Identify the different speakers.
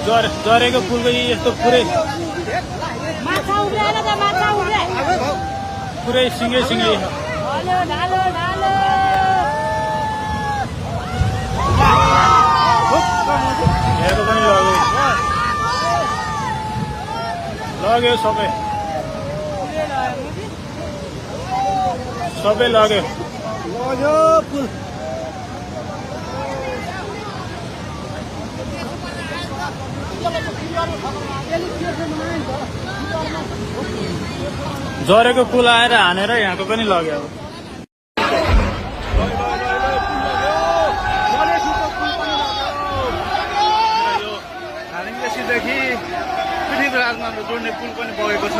Speaker 1: झरेको पुलको यस्तो पुरै पुरै सिङ्गै सिङ्गै हेरेको पनि लग्यो सबै लग्यो झरेको पुल आएर हानेर यहाँको पनि लग्यो
Speaker 2: देखि पृथ्वीराजमा जोड्ने पुल पनि बगेको छ।